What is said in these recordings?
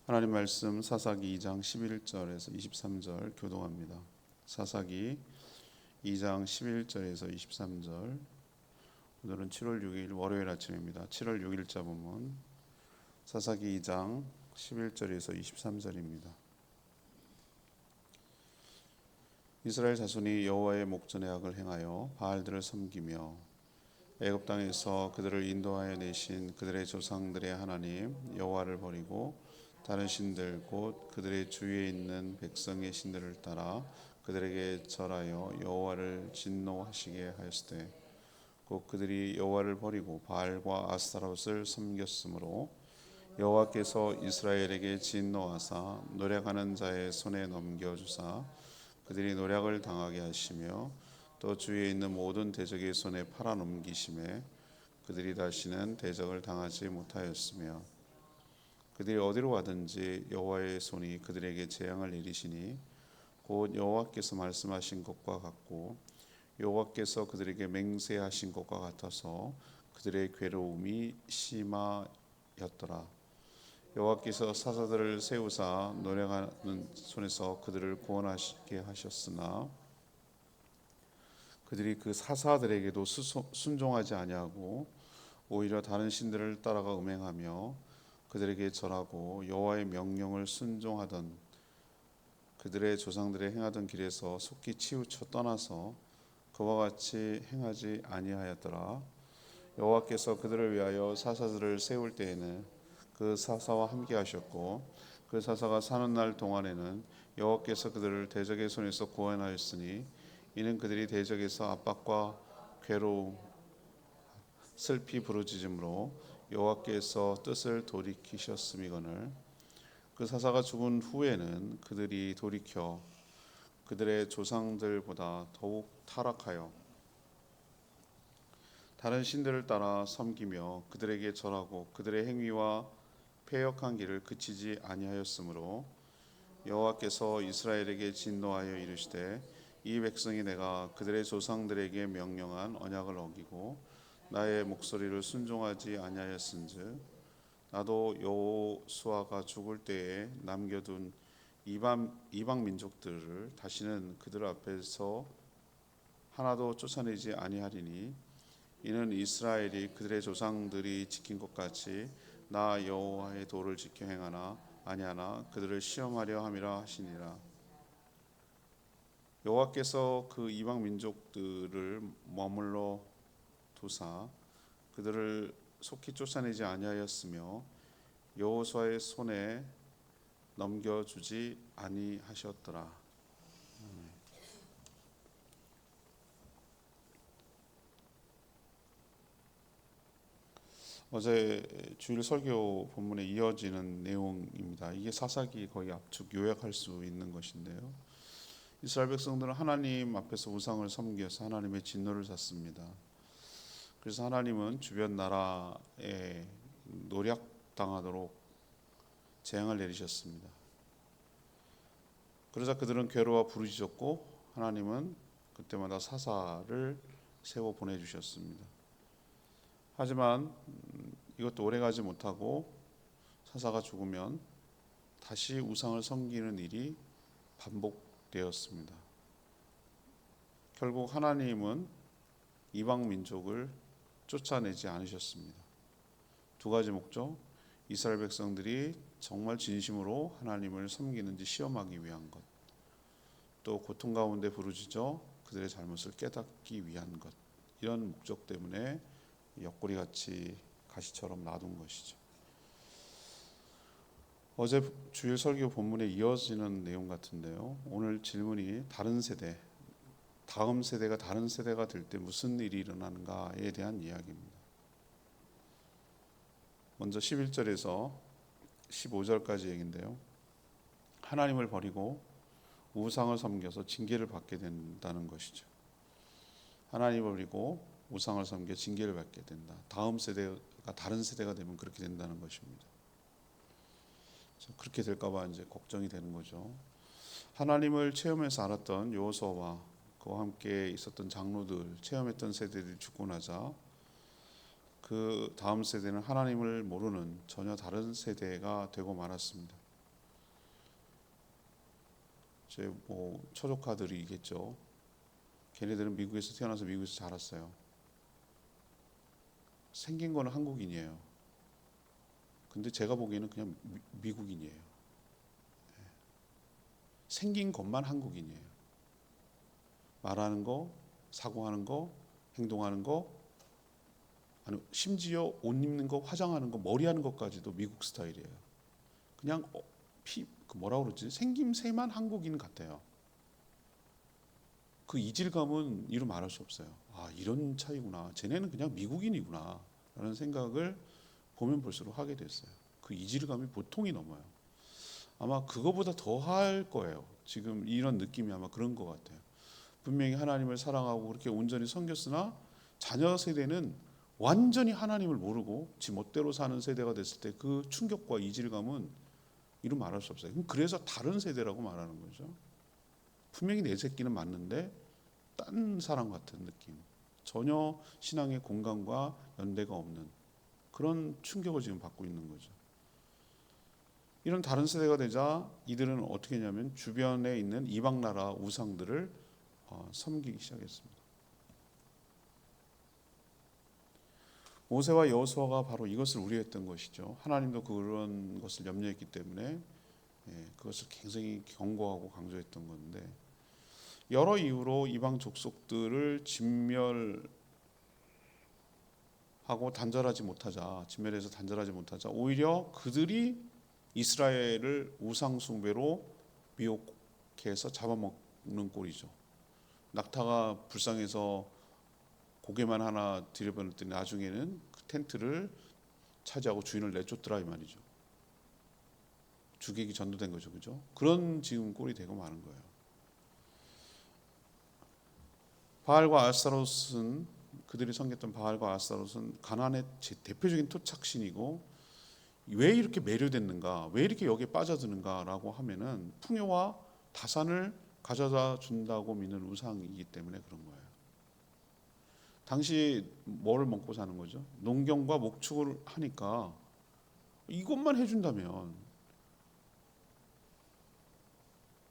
하나님 말씀 사사기 2장 11절에서 23절 교독합니다. 사사기 2장 11절에서 23절. 오늘은 7월 6일 월요일 아침입니다. 7월 6일자 본문 사사기 2장 11절에서 23절입니다. 이스라엘 자손이 여호와의 목전에 악을 행하여 바알들을 섬기며 애굽 땅에서 그들을 인도하여 내신 그들의 조상들의 하나님 여호와를 버리고 다른 신들 곧 그들의 주위에 있는 백성의 신들을 따라 그들에게 절하여 여호와를 진노하시게 하였으되 곧 그들이 여호와를 버리고 바알과 아스타롯을 섬겼으므로 여호와께서 이스라엘에게 진노하사 노력하는 자의 손에 넘겨주사 그들이 노력을 당하게 하시며 또 주위에 있는 모든 대적의 손에 팔아넘기심에 그들이 다시는 대적을 당하지 못하였으며 그들이 어디로 가든지 여호와의 손이 그들에게 재앙을 내리시니 곧 여호와께서 말씀하신 것과 같고 여호와께서 그들에게 맹세하신 것과 같아서 그들의 괴로움이 심하였더라. 여호와께서 사사들을 세우사 노력하는 손에서 그들을 구원하시게 하셨으나 그들이 그 사사들에게도 순종하지 아니하고 오히려 다른 신들을 따라가 음행하며 그들에게 절하고 여호와의 명령을 순종하던 그들의 조상들의 행하던 길에서 속히 치우쳐 떠나서 그와 같이 행하지 아니하였더라. 여호와께서 그들을 위하여 사사들을 세울 때에는 그 사사와 함께 하셨고 그 사사가 사는 날 동안에는 여호와께서 그들을 대적의 손에서 구원하였으니 이는 그들이 대적에서 압박과 괴로움 슬피 부르짖음으로 여호와께서 뜻을 돌이키셨음이거늘. 그 사사가 죽은 후에는 그들이 돌이켜 그들의 조상들보다 더욱 타락하여 다른 신들을 따라 섬기며 그들에게 절하고 그들의 행위와 패역한 길을 그치지 아니하였으므로 여호와께서 이스라엘에게 진노하여 이르시되 이 백성이 내가 그들의 조상들에게 명령한 언약을 어기고 나의 목소리를 순종하지 아니하였은즉 나도 여호수아가 죽을 때에 남겨둔 이방 민족들을 다시는 그들 앞에서 하나도 쫓아내지 아니하리니 이는 이스라엘이 그들의 조상들이 지킨 것 같이 나 여호와의 도를 지켜 행하나 아니하나 그들을 시험하려 함이라 하시니라. 여호와께서 그 이방 민족들을 머물러 두사 그들을 속히 쫓아내지 아니하였으며 여호수아의 손에 넘겨주지 아니하셨더라. 어제 주일 설교 본문에 이어지는 내용입니다. 이게 사사기 거의 압축 요약할 수 있는 것인데요. 이스라엘 백성들은 하나님 앞에서 우상을 섬겨서 하나님의 진노를 샀습니다. 그래서 하나님은 주변 나라에 노략당하도록 재앙을 내리셨습니다. 그러자 그들은 괴로워 부르짖었고 하나님은 그때마다 사사를 세워 보내주셨습니다. 하지만 이것도 오래가지 못하고 사사가 죽으면 다시 우상을 섬기는 일이 반복되었습니다. 결국 하나님은 이방 민족을 쫓아내지 않으셨습니다. 두 가지 목적, 이스라엘 백성들이 정말 진심으로 하나님을 섬기는지 시험하기 위한 것, 또 고통 가운데 부르짖어 그들의 잘못을 깨닫기 위한 것, 이런 목적 때문에 옆구리같이 가시처럼 놔둔 것이죠. 어제 주일 설교 본문에 이어지는 내용 같은데요. 오늘 질문이 다른 세대, 다음 세대가 다른 세대가 될 때 무슨 일이 일어나는가에 대한 이야기입니다. 먼저 11절에서 15절까지 얘기인데요. 하나님을 버리고 우상을 섬겨서 징계를 받게 된다는 것이죠. 하나님을 버리고 우상을 섬겨 징계를 받게 된다. 다음 세대가 다른 세대가 되면 그렇게 된다는 것입니다. 그렇게 될까봐 이제 걱정이 되는 거죠. 하나님을 체험해서 알았던 여호수아와 그와 함께 있었던 장로들, 체험했던 세대들이 죽고 나자 그 다음 세대는 하나님을 모르는 전혀 다른 세대가 되고 말았습니다. 제 뭐 처조카들이겠죠. 걔네들은 미국에서 태어나서 미국에서 자랐어요. 생긴 거는 한국인이에요. 근데 제가 보기에는 그냥 미국인이에요. 생긴 것만 한국인이에요. 말하는 거, 사고하는 거, 행동하는 거, 아니 심지어 옷 입는 거, 화장하는 거, 머리하는 것까지도 미국 스타일이에요. 그냥 뭐라 그러지? 생김새만 한국인 같아요. 그 이질감은 이루 말할 수 없어요. 아, 이런 차이구나. 쟤네는 그냥 미국인이구나. 라는 생각을 보면 볼수록 하게 됐어요. 그 이질감이 보통이 넘어요. 아마 그거보다 더 할 거예요. 지금 이런 느낌이 아마 그런 것 같아요. 분명히 하나님을 사랑하고 그렇게 온전히 섬겼으나 자녀 세대는 완전히 하나님을 모르고 지 멋대로 사는 세대가 됐을 때 그 충격과 이질감은 이루 말할 수 없어요. 그래서 다른 세대라고 말하는 거죠. 분명히 내 새끼는 맞는데 딴 사람 같은 느낌. 전혀 신앙의 공감과 연대가 없는 그런 충격을 지금 받고 있는 거죠. 이런 다른 세대가 되자 이들은 어떻게 했냐면 주변에 있는 이방 나라 우상들을 섬기기 시작했습니다. 모세와 여호수아가 바로 이것을 우려했던 것이죠. 하나님도 그런 것을 염려했기 때문에 그것을 굉장히 경고하고 강조했던 건데, 여러 이유로 이방 족속들을 진멸해서 단절하지 못하자 오히려 그들이 이스라엘을 우상 숭배로 미혹해서 잡아먹는 꼴이죠. 낙타가 불쌍해서 고개만 하나 들여보냈더니 나중에는 그 텐트를 차지하고 주인을 내쫓더라 이 말이죠. 죽이기 전도된 거죠, 그죠? 그런 지금 꼴이 되고 마는 거예요. 바알과 아스타롯은, 그들이 섬겼던 바알과 아스타롯은 가나안의 대표적인 토착신이고, 왜 이렇게 매료됐는가, 왜 이렇게 여기에 빠져드는가라고 하면은 풍요와 다산을 가져다 준다고 믿는 우상이기 때문에 그런 거예요. 당시 뭐를 먹고 사는 거죠? 농경과 목축을 하니까 이것만 해준다면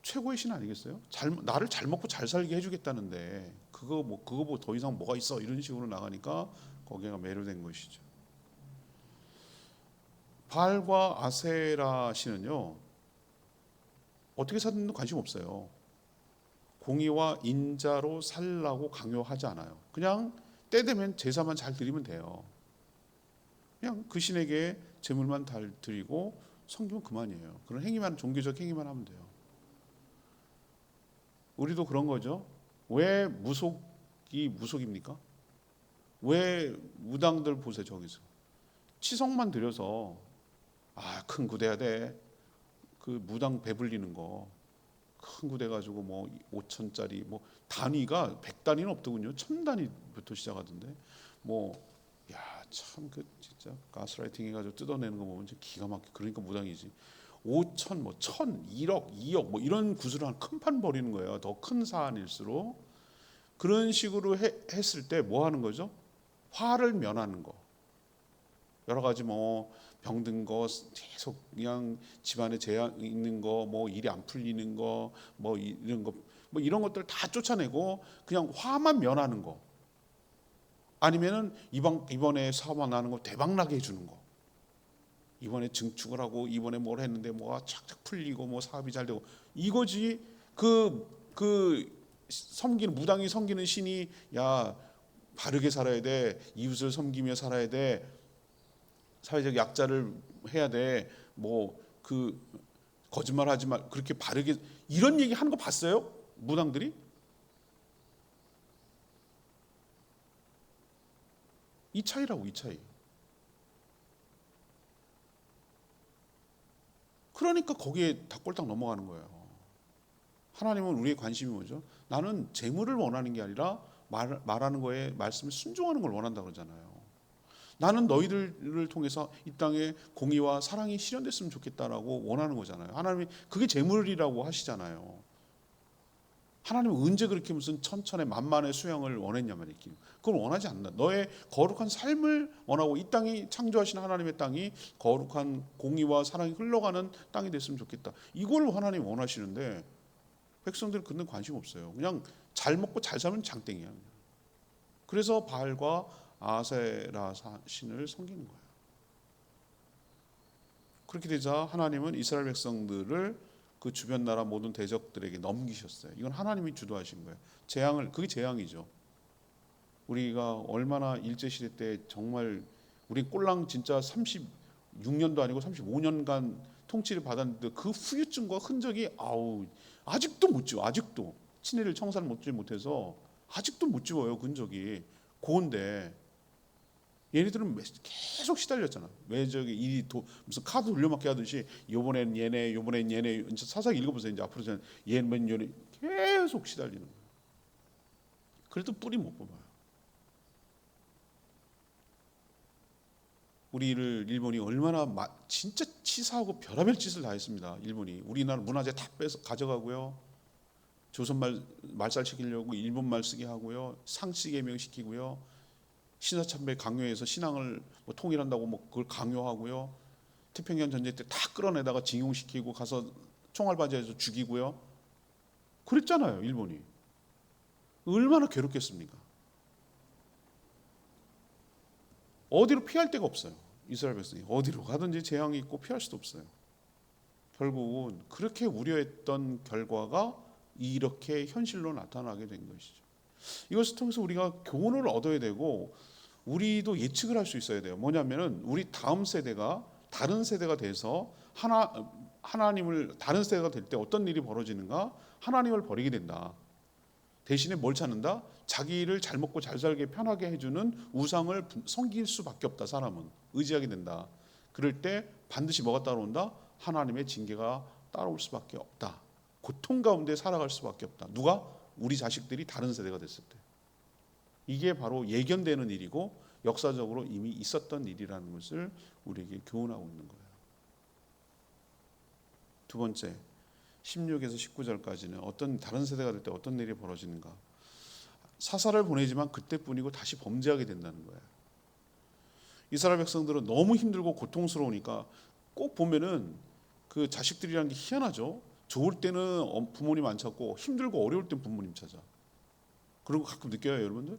최고의 신 아니겠어요? 나를 잘 먹고 잘 살게 해주겠다는데 그거 뭐 더 이상 뭐가 있어? 이런 식으로 나가니까 거기가 매료된 것이죠. 바알과 아세라 신은요, 어떻게 사는지 관심 없어요. 공의와 인자로 살라고 강요하지 않아요. 그냥 때 되면 제사만 잘 드리면 돼요. 그냥 그 신에게 제물만 잘 드리고 섬기면 그만이에요. 그런 행위만, 종교적 행위만 하면 돼요. 우리도 그런 거죠. 왜 무속입니까? 왜 무당들 보세요. 저기서 치성만 드려서 큰 구대야 돼. 그 무당 배불리는 거 큰 구대 가지고 뭐 5천짜리 뭐 단위가 100단위는 없더군요. 1000단위부터 시작하던데 참 그 진짜 가스라이팅 해가지고 뜯어내는 거 보면 기가 막혀. 그러니까 무당이지. 5천, 1000, 1억, 2억 뭐 이런 구슬을 한 큰 판 버리는 거예요. 더 큰 사안일수록. 그런 식으로 했을 때 뭐 하는 거죠? 화를 면하는 거. 여러 가지 뭐 병든 거, 계속 그냥 집안에 재앙 있는 거, 뭐 일이 안 풀리는 거, 뭐 이런 것들 다 쫓아내고 그냥 화만 면하는 거. 아니면은 이번에 사업 나는 거 대박 나게 해주는 거. 이번에 증축을 하고 이번에 뭘 했는데 뭐가 착착 풀리고 뭐 사업이 잘 되고 이거지. 그 무당이 섬기는 신이 야 바르게 살아야 돼, 이웃을 섬기며 살아야 돼, 사회적 약자를 해야 돼, 뭐 그 거짓말하지 말, 그렇게 바르게 이런 얘기 하는 거 봤어요? 무당들이? 이 차이라고, 이 차이. 그러니까 거기에 다 꼴딱 넘어가는 거예요. 하나님은 우리의 관심이 뭐죠? 나는 재물을 원하는 게 아니라 말하는 거에 말씀에 순종하는 걸 원한다 그러잖아요. 나는 너희들을 통해서 이 땅에 공의와 사랑이 실현됐으면 좋겠다라고 원하는 거잖아요. 하나님이 그게 재물이라고 하시잖아요. 하나님은 언제 그렇게 무슨 천천의 만만의 수양을 원했냐 말이에요. 그걸 원하지 않는다. 너의 거룩한 삶을 원하고 이 땅이 창조하신 하나님의 땅이 거룩한 공의와 사랑이 흘러가는 땅이 됐으면 좋겠다. 이걸 하나님이 원하시는데 백성들은 그런 데 관심 없어요. 그냥 잘 먹고 잘 살면 장땡이야. 그래서 바알과 아세라 신을 섬기는 거예요. 그렇게 되자 하나님은 이스라엘 백성들을 그 주변 나라 모든 대적들에게 넘기셨어요. 이건 하나님이 주도하신 거예요. 재앙을, 그게 재앙이죠. 우리가 얼마나 일제시대 때 정말 우리 꼴랑 진짜 36년도 아니고 35년간 통치를 받았는데 그 후유증과 흔적이 아직도 못 지워. 아직도 친일을 청산을 못해서 아직도 못 지워요. 그 흔적이 고운데 얘네들은 계속 시달렸잖아. 왜 저기 무슨 카드 돌려막기 하듯이 요번엔 얘네 요번엔 얘네 사사기 읽어보세요. 이제 앞으로 얘는 얘네 계속 시달리는 거예요. 그래도 뿌리 못 뽑아요. 우리를 일본이 얼마나 진짜 치사하고 별의별 짓을 다 했습니다. 일본이 우리나라 문화재 다 뺏어 가져가고요. 조선말 말살 시키려고 일본말 쓰게 하고요. 상시 개명시키고요. 신사참배 강요해서 신앙을 통일한다고 그걸 강요하고요. 태평양 전쟁 때 다 끌어내다가 징용시키고 가서 총알바지에서 죽이고요. 그랬잖아요, 일본이. 얼마나 괴롭겠습니까? 어디로 피할 데가 없어요. 이스라엘 백성이 어디로 가든지 재앙이 있고 피할 수도 없어요. 결국은 그렇게 우려했던 결과가 이렇게 현실로 나타나게 된 것이죠. 이것을 통해서 우리가 교훈을 얻어야 되고 우리도 예측을 할 수 있어야 돼요. 뭐냐면은 우리 다음 세대가 다른 세대가 돼서 하나님을 다른 세대가 될 때 어떤 일이 벌어지는가? 하나님을 버리게 된다. 대신에 뭘 찾는다? 자기를 잘 먹고 잘 살게 편하게 해주는 우상을 섬길 수밖에 없다. 사람은 의지하게 된다. 그럴 때 반드시 뭐가 따라온다? 하나님의 징계가 따라올 수밖에 없다. 고통 가운데 살아갈 수밖에 없다. 누가? 우리 자식들이 다른 세대가 됐을 때. 이게 바로 예견되는 일이고 역사적으로 이미 있었던 일이라는 것을 우리에게 교훈하고 있는 거예요. 두 번째, 16에서 19절까지는 어떤 다른 세대가 될 때 어떤 일이 벌어지는가. 사사를 보내지만 그때뿐이고 다시 범죄하게 된다는 거예요. 이스라엘 백성들은 너무 힘들고 고통스러우니까 꼭 보면은 그 자식들이라는 게 희한하죠. 좋을 때는 부모님 안 찾고 힘들고 어려울 땐 부모님 찾아. 그런 거 가끔 느껴요, 여러분들?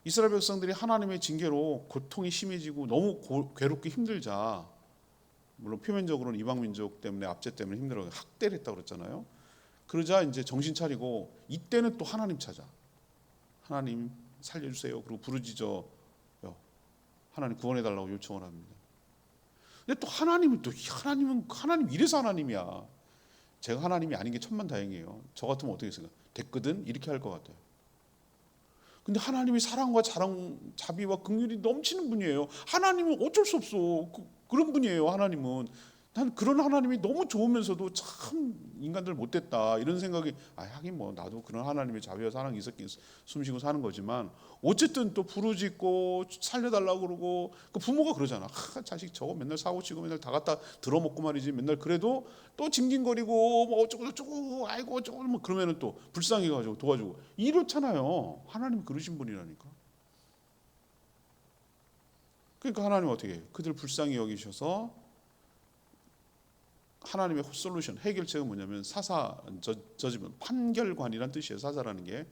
이스라엘 백성들이 하나님의 징계로 고통이 심해지고 너무 괴롭게 힘들자, 물론 표면적으로는 이방 민족 때문에 압제 때문에 힘들어 학대를 했다고 그랬잖아요. 그러자 이제 정신 차리고 이때는 또 하나님 찾아. 하나님 살려주세요. 그리고 부르짖어 하나님 구원해 달라고 요청을 합니다. 근데 또 하나님은 하나님 이래서 하나님이야. 제가 하나님이 아닌 게 천만다행이에요. 저 같으면 어떻게 생각? 됐거든 이렇게 할 것 같아요. 근데 하나님이 사랑과 자비와 긍휼이 넘치는 분이에요. 하나님은 어쩔 수 없어. 그런 분이에요. 하나님은. 난 그런 하나님이 너무 좋으면서도 참 인간들 못됐다 이런 생각이 하긴 뭐 나도 그런 하나님의 자비와 사랑이 있었긴 숨쉬고 사는 거지만 어쨌든 또 부르짖고 살려달라고 그러고 그 부모가 그러잖아. 자식 저거 맨날 사고치고 맨날 다 갖다 들어먹고 말이지 맨날 그래도 또 징징거리고 뭐 어쩌고 저쩌고 아이고 어쩌고 뭐 그러면은 또 불쌍해가지고 도와주고 이렇잖아요. 하나님 그러신 분이라니까. 그러니까 하나님 어떻게 해요? 그들 불쌍히 여기셔서 하나님의 솔루션, 해결책은 뭐냐면 저지면 판결관이란 뜻이에요. 사사라는 게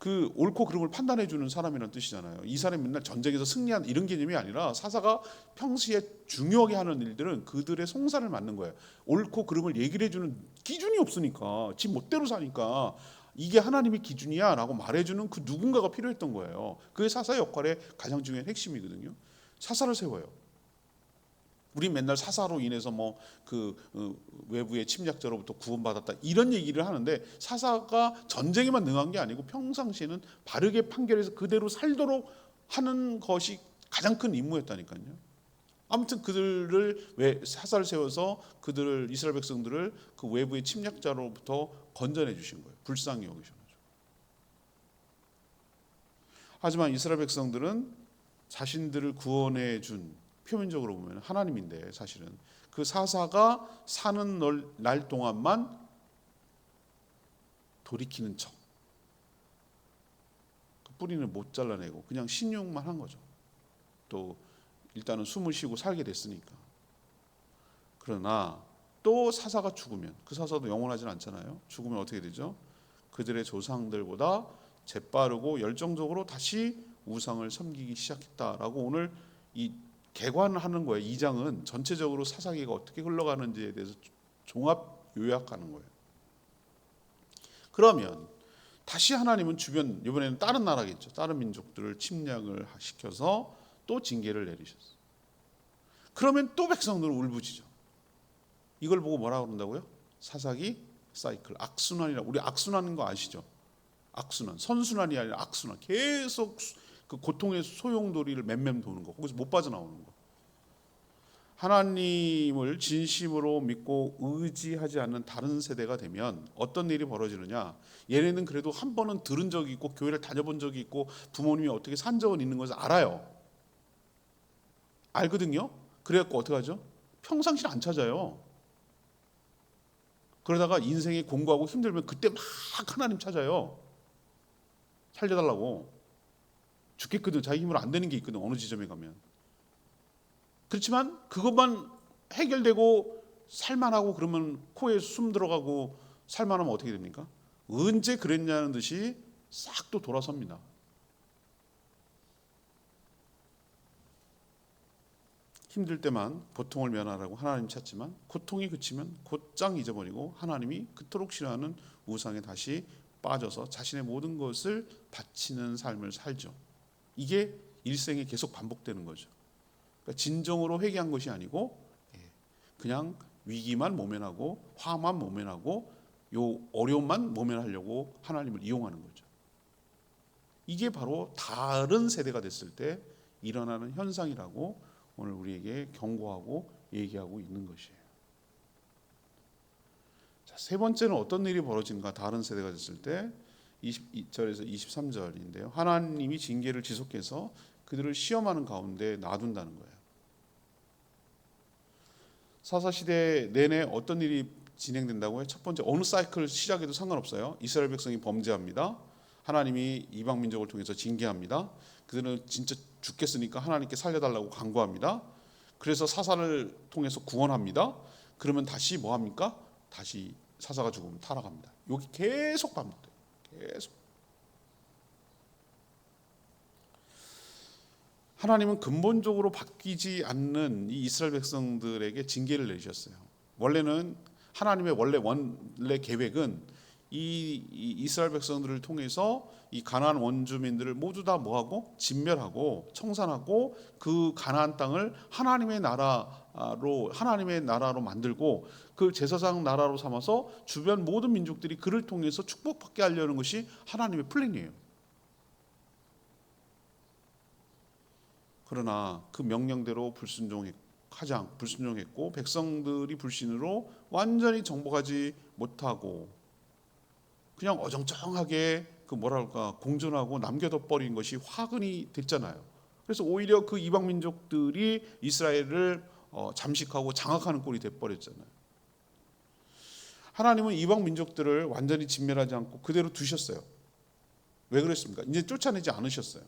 그 옳고 그름을 판단해 주는 사람이란 뜻이잖아요. 이 사람이 맨날 전쟁에서 승리한 이런 개념이 아니라 사사가 평소에 중요하게 하는 일들은 그들의 송사를 맡는 거예요. 옳고 그름을 얘기를 해주는 기준이 없으니까 지 멋대로 사니까 이게 하나님의 기준이야 라고 말해주는 그 누군가가 필요했던 거예요. 그게 사사의 역할의 가장 중요한 핵심이거든요. 사사를 세워요. 우리 맨날 사사로 인해서 외부의 침략자로부터 구원받았다 이런 얘기를 하는데 사사가 전쟁에만 능한 게 아니고 평상시에는 바르게 판결해서 그대로 살도록 하는 것이 가장 큰 임무였다니까요. 아무튼 그들을 사사를 세워서 그들을 이스라엘 백성들을 그 외부의 침략자로부터 건져내 주신 거예요. 불쌍히 여기셔가지고. 하지만 이스라엘 백성들은 자신들을 구원해 준 표면적으로 보면 하나님인데 사실은 그 사사가 사는 날 동안만 돌이키는 척, 그 뿌리는 못 잘라내고 그냥 신용만 한 거죠. 또 일단은 숨을 쉬고 살게 됐으니까. 그러나 또 사사가 죽으면, 그 사사도 영원하진 않잖아요. 죽으면 어떻게 되죠? 그들의 조상들보다 재빠르고 열정적으로 다시 우상을 섬기기 시작했다라고 오늘 이 개관하는 거예요. 2장은 전체적으로 사사기가 어떻게 흘러가는지에 대해서 종합 요약하는 거예요. 그러면 다시 하나님은 주변, 이번에는 다른 나라겠죠. 다른 민족들을 침략을 시켜서 또 징계를 내리셨어요. 그러면 또 백성들은 울부짖어. 이걸 보고 뭐라고 그런다고요? 사사기 사이클, 악순환이라고. 우리 악순환인 거 아시죠? 악순환, 선순환이 아니라 악순환. 계속 그 고통의 소용돌이를 맴맴 도는 거. 거기서 못 빠져나오는 거. 하나님을 진심으로 믿고 의지하지 않는 다른 세대가 되면 어떤 일이 벌어지느냐? 얘네는 그래도 한 번은 들은 적이 있고 교회를 다녀본 적이 있고 부모님이 어떻게 산 적은 있는 것을 알아요. 알거든요. 그래갖고 어떻게 하죠? 평상시를 안 찾아요. 그러다가 인생에 공부하고 힘들면 그때 막 하나님 찾아요. 살려달라고. 죽겠거든. 자기 힘으로 안 되는 게 있거든. 어느 지점에 가면. 그렇지만 그것만 해결되고 살만하고 그러면 코에 숨 들어가고 살만하면 어떻게 됩니까? 언제 그랬냐는 듯이 싹 또 돌아섭니다. 힘들 때만 고통을 면하라고 하나님 찾지만 고통이 그치면 곧장 잊어버리고 하나님이 그토록 싫어하는 우상에 다시 빠져서 자신의 모든 것을 바치는 삶을 살죠. 이게 일생에 계속 반복되는 거죠. 그러니까 진정으로 회개한 것이 아니고 그냥 위기만 모면하고 화만 모면하고 요 어려움만 모면하려고 하나님을 이용하는 거죠. 이게 바로 다른 세대가 됐을 때 일어나는 현상이라고 오늘 우리에게 경고하고 얘기하고 있는 것이에요. 자, 세 번째는 어떤 일이 벌어진가? 다른 세대가 됐을 때 22절에서 23절인데요. 하나님이 징계를 지속해서 그들을 시험하는 가운데 놔둔다는 거예요. 사사시대 내내 어떤 일이 진행된다고요? 첫 번째, 어느 사이클 시작해도 상관없어요. 이스라엘 백성이 범죄합니다. 하나님이 이방 민족을 통해서 징계합니다. 그들은 진짜 죽겠으니까 하나님께 살려달라고 간구합니다. 그래서 사사를 통해서 구원합니다. 그러면 다시 뭐 합니까? 다시 사사가 죽으면 타락합니다. 여기 계속 반복돼요. 계속. 하나님은 근본적으로 바뀌지 않는 이 이스라엘 백성들에게 징계를 내리셨어요. 원래는 하나님의 원래 계획은 이 이스라엘 백성들을 통해서 이 가나안 원주민들을 모두 다 뭐하고 진멸하고 청산하고 그 가나안 땅을 하나님의 나라로 만들고 그 제사장 나라로 삼아서 주변 모든 민족들이 그를 통해서 축복받게 하려는 것이 하나님의 플랜이에요. 그러나 그 명령대로 불순종했고 백성들이 불신으로 완전히 정복하지 못하고 그냥 어정쩡하게 공존하고 남겨둬 버린 것이 화근이 됐잖아요. 그래서 오히려 그 이방 민족들이 이스라엘을 잠식하고 장악하는 꼴이 돼 버렸잖아요. 하나님은 이방 민족들을 완전히 진멸하지 않고 그대로 두셨어요. 왜 그랬습니까? 이제 쫓아내지 않으셨어요.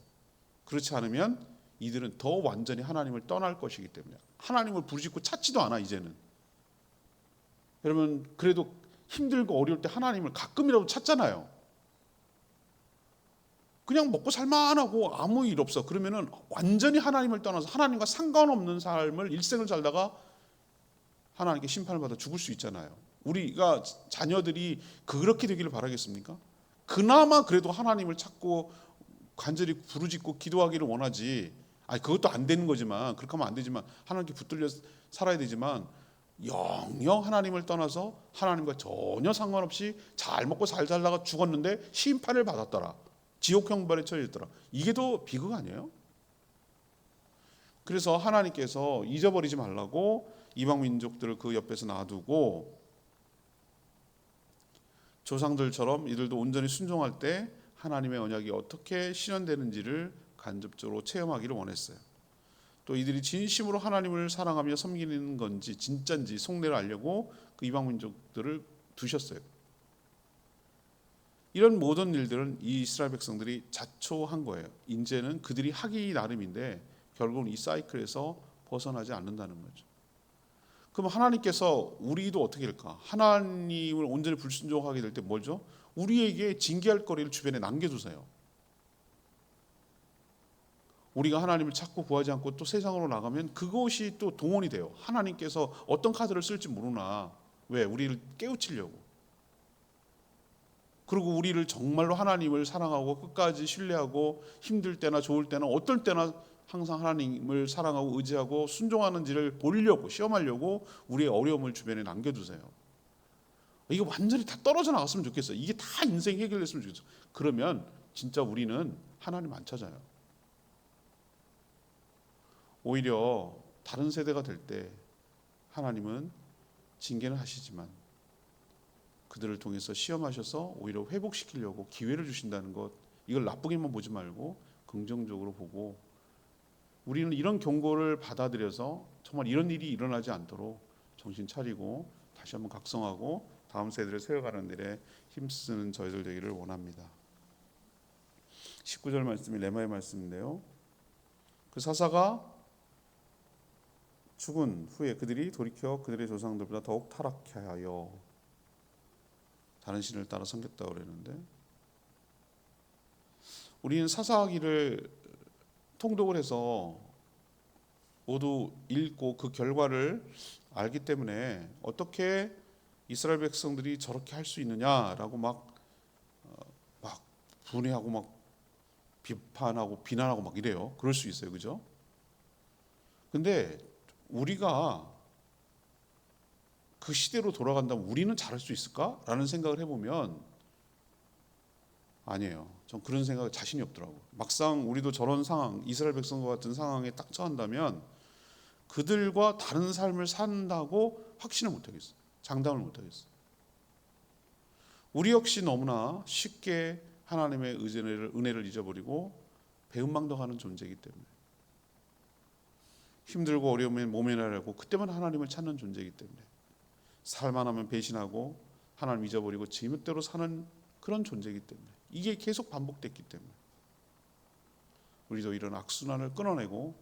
그렇지 않으면 이들은 더 완전히 하나님을 떠날 것이기 때문에 하나님을 부르짖고 찾지도 않아. 이제는 여러분 그래도 힘들고 어려울 때 하나님을 가끔이라도 찾잖아요. 그냥 먹고 살만하고 아무 일 없어. 그러면은 완전히 하나님을 떠나서 하나님과 상관없는 삶을 일생을 살다가 하나님께 심판을 받아 죽을 수 있잖아요. 우리가 자녀들이 그렇게 되기를 바라겠습니까? 그나마 그래도 하나님을 찾고 간절히 부르짖고 기도하기를 원하지. 그것도 안 되는 거지만 그렇게 하면 안 되지만 하나님께 붙들려 살아야 되지만 영영 하나님을 떠나서 하나님과 전혀 상관없이 잘 먹고 잘 살다가 죽었는데 심판을 받았더라. 지옥 형벌에 처해졌더라. 이게 더 비극 아니에요? 그래서 하나님께서 잊어버리지 말라고 이방 민족들을 그 옆에서 놔두고 조상들처럼 이들도 온전히 순종할 때 하나님의 언약이 어떻게 실현되는지를 간접적으로 체험하기를 원했어요. 또 이들이 진심으로 하나님을 사랑하며 섬기는 건지 진짠지 속내를 알려고 그 이방 민족들을 두셨어요. 이런 모든 일들은 이 이스라엘 백성들이 자초한 거예요. 이제는 그들이 하기 나름인데 결국은 이 사이클에서 벗어나지 않는다는 거죠. 그럼 하나님께서 우리도 어떻게 할까? 하나님을 온전히 불순종하게 될 때 뭐죠? 우리에게 징계할 거리를 주변에 남겨두세요. 우리가 하나님을 찾고 구하지 않고 또 세상으로 나가면 그것이 또 동원이 돼요. 하나님께서 어떤 카드를 쓸지 모르나. 왜? 우리를 깨우치려고. 그리고 우리를 정말로 하나님을 사랑하고 끝까지 신뢰하고 힘들 때나 좋을 때나 어떨 때나 항상 하나님을 사랑하고 의지하고 순종하는지를 보려고, 시험하려고 우리의 어려움을 주변에 남겨두세요. 이게 완전히 다 떨어져 나갔으면 좋겠어요. 이게 다 인생 해결됐으면 좋겠어요. 그러면 진짜 우리는 하나님 안 찾아요. 오히려 다른 세대가 될 때 하나님은 징계는 하시지만 그들을 통해서 시험하셔서 오히려 회복시키려고 기회를 주신다는 것, 이걸 나쁘게만 보지 말고 긍정적으로 보고 우리는 이런 경고를 받아들여서 정말 이런 일이 일어나지 않도록 정신 차리고 다시 한번 각성하고 다음 세대를 세워가는 일에 힘쓰는 저희들 되기를 원합니다. 19절 말씀이 레마의 말씀인데요. 그 사사가 죽은 후에 그들이 돌이켜 그들의 조상들보다 더욱 타락케 하여 다른 신을 따라 섬겼다고 그랬는데, 우리는 사사기를 통독을 해서 모두 읽고 그 결과를 알기 때문에 어떻게 이스라엘 백성들이 저렇게 할 수 있느냐라고 막 분해하고 막 비판하고 비난하고 막 이래요. 그럴 수 있어요, 그죠? 근데 우리가 그 시대로 돌아간다면 우리는 잘할 수 있을까라는 생각을 해보면 아니에요. 전 그런 생각 자신이 없더라고요. 막상 우리도 저런 상황, 이스라엘 백성과 같은 상황에 딱 처한다면 그들과 다른 삶을 산다고 확신을 못하겠어요. 장담을 못하겠어요. 우리 역시 너무나 쉽게 하나님의 은혜를 잊어버리고 배은망덕하는 존재이기 때문에, 힘들고 어려우면 모면하려고 그때만 하나님을 찾는 존재이기 때문에, 살만하면 배신하고 하나님 잊어버리고 지멋대로 사는 그런 존재이기 때문에, 이게 계속 반복됐기 때문에 우리도 이런 악순환을 끊어내고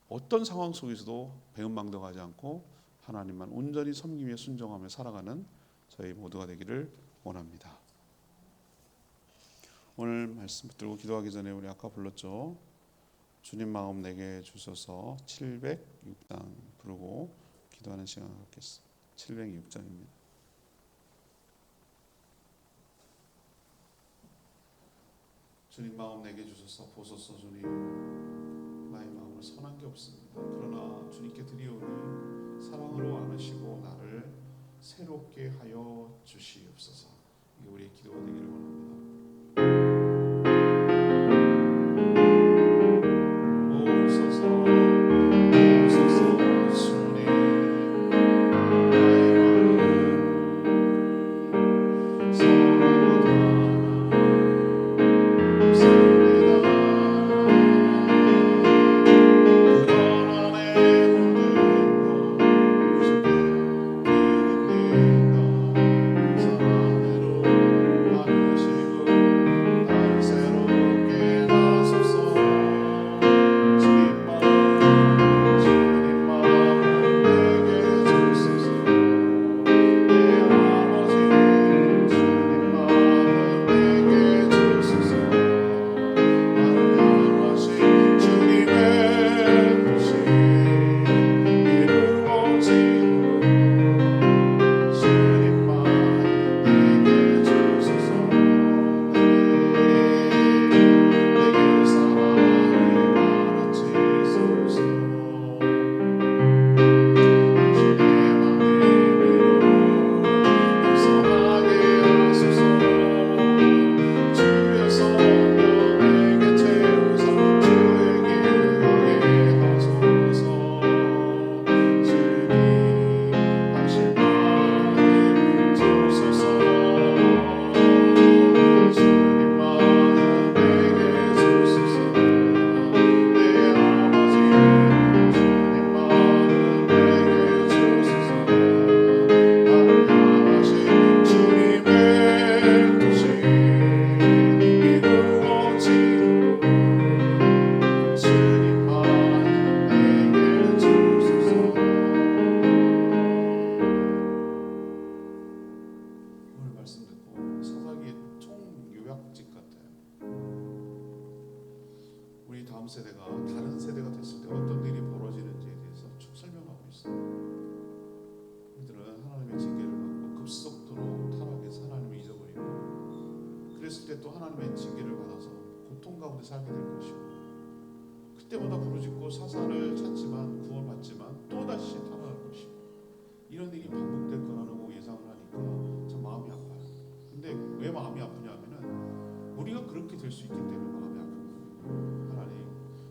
어떤 상황 속에서도 배은망덕하지 않고 하나님만 온전히 섬기며 순종하며 살아가는 저희 모두가 되기를 원합니다. 오늘 말씀 붙들고 기도하기 전에 우리 아까 불렀죠. 주님 마음 내게 주소서 706장 부르고 기도하는 시간을 갖겠습니다. 706장입니다. 주님 마음 내게 주소서 보소서. 주님, 나의 마음을 선한 게 없습니다. 그러나 주님께 드리오니 사랑으로 안으시고 나를 새롭게 하여 주시옵소서. 이게 우리의 기도가 되기를 원합니다. 살게 될 것이고, 그때마다 부르짖고 사사를 찾지만 구원받지만 또다시 타락할 것이고, 이런 일이 반복될 거라고 예상을 하니까 참 마음이 아파요. 근데 왜 마음이 아프냐면은 우리가 그렇게 될 수 있기 때문에 마음이 아픈 거예요. 하나님,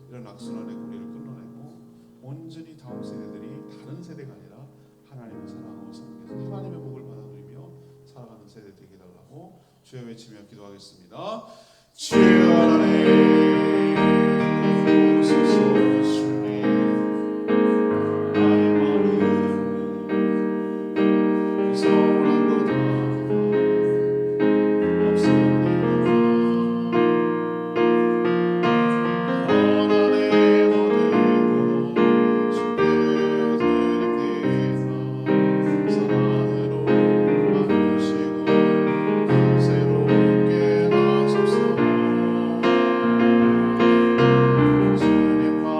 이런 악순환의 고리를 끊어내고 온전히 다음 세대들이 다른 세대가 아니라 하나님을 사랑하고 섬겨서 하나님의 복을 받아 누리며 살아가는 세대 되게 달라고 주여 외치며 기도하겠습니다. 주여 하나님 오소서. 주님 나의 마음은 서운한 거다 없습니다. 원한의 모든 것 주께 드립니다. 사랑으로 만드시고 새롭게 하소서. 주님 마음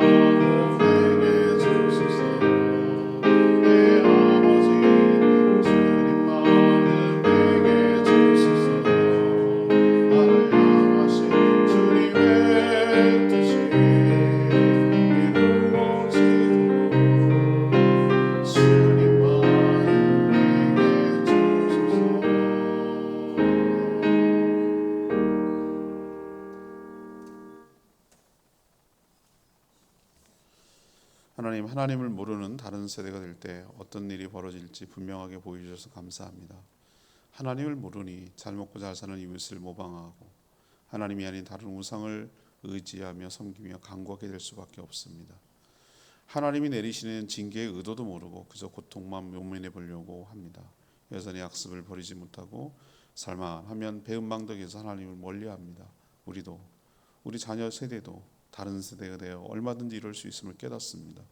내게 주소서. 내 아버지 주님 마음 내게 주소서. 나를 향하신 주님의 뜻이 이루어지도록 주님 마음 내게 주소서. 하나님, 하나님을 모르는 다른 세대가 될 때 어떤 일이 벌어질지 분명하게 보여주셔서 감사합니다. 하나님을 모르니 잘 먹고 잘 사는 이웃을 모방하고 하나님이 아닌 다른 우상을 의지하며 섬기며 간구하게 될 수밖에 없습니다. 하나님이 내리시는 징계의 의도도 모르고 그저 고통만 묘면해 보려고 합니다. 여전히 악습을 버리지 못하고 살만하면 배은망덕에서 하나님을 멀리합니다. 우리도, 우리 자녀 세대도 다른 세대가 되어 얼마든지 이럴 수 있음을 깨닫습니다.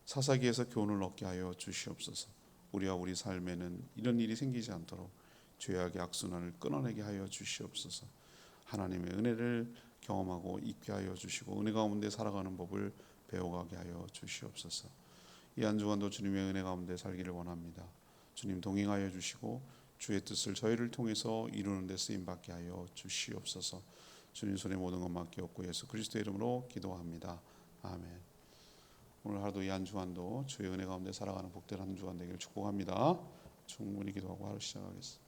사사기에서 교훈을 얻게 하여 주시옵소서. 우리와 우리 삶에는 이런 일이 생기지 않도록 죄악의 악순환을 끊어내게 하여 주시옵소서. 하나님의 은혜를 경험하고 있게 하여 주시고 은혜 가운데 살아가는 법을 배워가게 하여 주시옵소서. 이 한 주간도 주님의 은혜 가운데 살기를 원합니다. 주님 동행하여 주시고 주의 뜻을 저희를 통해서 이루는 데 쓰임받게 하여 주시옵소서. 주님 손에 모든 것 맡기옵고 예수 그리스도의 이름으로 기도합니다. 아멘. 오늘 하루도 이 한 주간도 주의 은혜 가운데 살아가는 복된 한 주간 되기를 축복합니다. 충분히 기도하고 하루 시작하겠습니다.